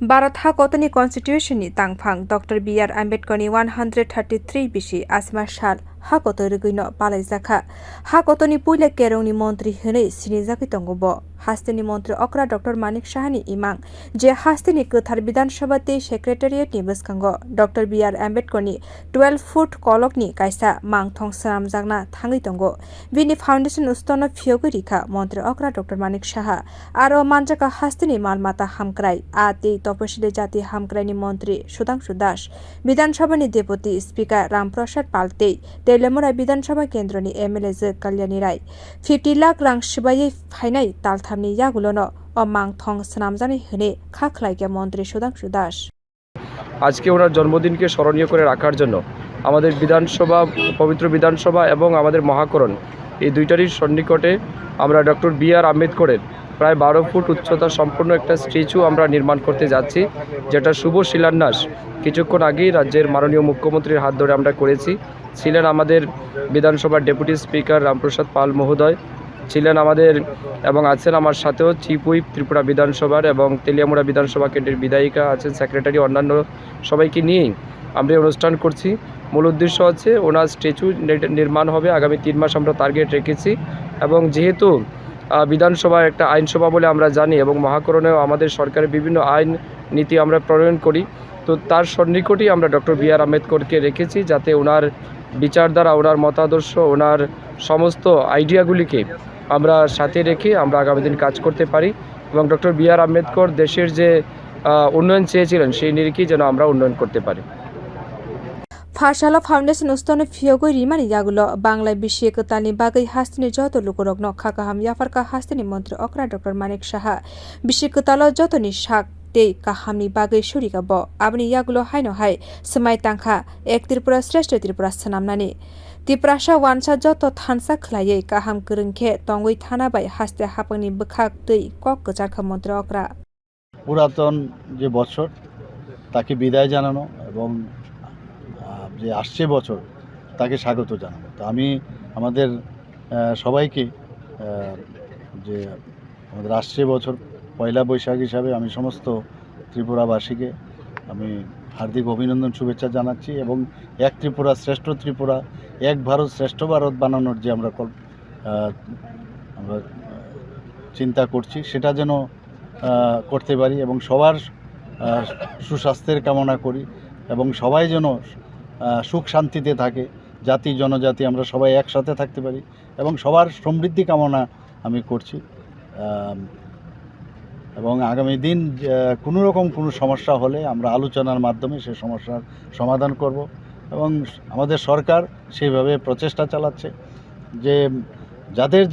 Bharat ha kotoni constitution ni tangphang Dr.B.R. Ambedkarni 133 bisi asma shal ha koto rugino palaizakha ha kotoni puile kerongni montri hene sinijaki tongo bo haste ni montri okra Dr.Manik Saha ni imang je haste ni Kwthar Bidhansabha te secretariat ni bwskango Dr.B.R. Ambedkarni 12-foot kolok ni kaisa mangthong swnamjaknai thangwi tongo bini foundation ustono phiyogwi rikha montri okra Dr.Manik Saha aro manjaka haste ni malmata hamkrai ate তপশিলি জাতি হামক্রাইনি মন্ত্রী Sudhanshu Das বিধানসভানি deputy speaker Ramprasad পালতেই Teliamura বিধানসভা কেন্দ্রনি MLA জ কল্যাণী রায় 50 লাখ রাং সিবাইয়ে ফাইনাই তালথামনি ইয়াগুলোনো অমাংথং স্নামজানি হনে খাখলাইকে মন্ত্রী সুধাংশু দাস আজকে ওনার জন্মদিনকে স্মরণীয় করে রাখার জন্য আমাদের বিধানসভা পবিত্র বিধানসভা এবং আমাদের মহাকরণ এই দুইটারই সন্নিকটে আমরা ডক্টর.B.R. আম্বেদকরের প্রায় 12 ফুট উচ্চতা সম্পন্ন একটা স্ট্যাচু আমরা নির্মাণ করতে যাচ্ছি, যেটা শুভ শিলান্যাস কিছুক্ষণ আগেই রাজ্যের মাননীয় মুখ্যমন্ত্রীর হাত ধরে আমরা করেছি। ছিলেন আমাদের বিধানসভার ডেপুটি স্পিকার রামপ্রসাদ পাল মহোদয়, ছিলেন আমাদের এবং আছেন আমার সাথেও চিফ হুইপ ত্রিপুরা বিধানসভার এবং তেলিয়ামুড়া বিধানসভা কেন্দ্রের বিধায়িকা আছেন, সেক্রেটারি, অন্যান্য সবাইকে নিয়েই আমরা অনুষ্ঠান করছি। মূল উদ্দেশ্য হচ্ছে ওনার স্ট্যাচু নির্মাণ হবে আগামী 3 মাস আমরা টার্গেট রেখেছি এবং যেহেতু বিধানসভা একটা আইনসভা বলে আমরা জানি এবং মহাকরণেও আমাদের সরকারের বিভিন্ন আইন নীতি আমরা প্রণয়ন করি, তো তার সন্নিকটেই আমরা ডক্টর.B.R. আম্বেদকরকে রেখেছি যাতে ওনার বিচারধারা, ওনার মতাদর্শ, ওনার সমস্ত আইডিয়াগুলিকে আমরা সাথে রেখে আমরা আগামী দিন কাজ করতে পারি এবং ডক্টর.B.R. আম্বেদকর দেশের যে উন্নয়ন চেয়েছিলেন সেই নিরিখেই যেন আমরা উন্নয়ন করতে পারি। Phasalo foundation ustono phiyogwi rimani yagulo banglai bishekotani bagai hastini joto lukurokno khakaham yafarka hastini montri okra Dr.Manik Saha bishekotalo jotoni shak tei kahamni bagai shurika bo abni yagulo haino hai smai tangkha ek tripura shreshto tripura sanamnani Tiprasha wansa joto thansa khlaiye kaham kurungkhe tongwi thana bai haste hapangni bkhak tei kok kcharkha montri okra পুরাতন যে বছর তাকে বিদায় জানানো এবং যে আসছে বছর তাকে স্বাগত জানাবো। তো আমি আমাদের সবাইকে যে আমাদের আসছে বছর পয়লা বৈশাখ হিসাবে আমি সমস্ত ত্রিপুরাবাসীকে আমি হার্দিক অভিনন্দন শুভেচ্ছা জানাচ্ছি এবং এক ত্রিপুরা শ্রেষ্ঠ ত্রিপুরা, এক ভারত শ্রেষ্ঠ ভারত বানানোর যে আমরা চিন্তা করছি সেটা যেন করতে পারি এবং সবার সুস্বাস্থ্যের কামনা করি এবং সবাই যেন সুখ শান্তিতে থাকে, জাতি জনজাতি আমরা সবাই একসাথে থাকতে পারি এবং সবার সমৃদ্ধি কামনা আমি করছি এবং আগামী দিন কোনো রকম কোনো সমস্যা হলে আমরা আলোচনার মাধ্যমে সেই সমস্যার সমাধান করব এবং আমাদের সরকার সেইভাবে প্রচেষ্টা চালাচ্ছে যে যাদের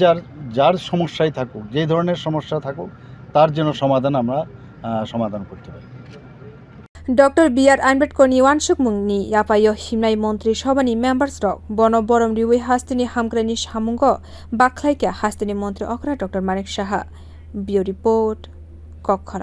যার সমস্যাই থাকুক, যে ধরনের সমস্যা থাকুক তার যেন আমরা সমাধান করতে পারি। Dr.B.R. Ambedkarni wansuk mungni yapayo himnai montri sabani members rok bono borom riwi hastini hamkrani samungo bakhlaike hastini montri okra Dr.Manik Saha. Bio report Kwthar.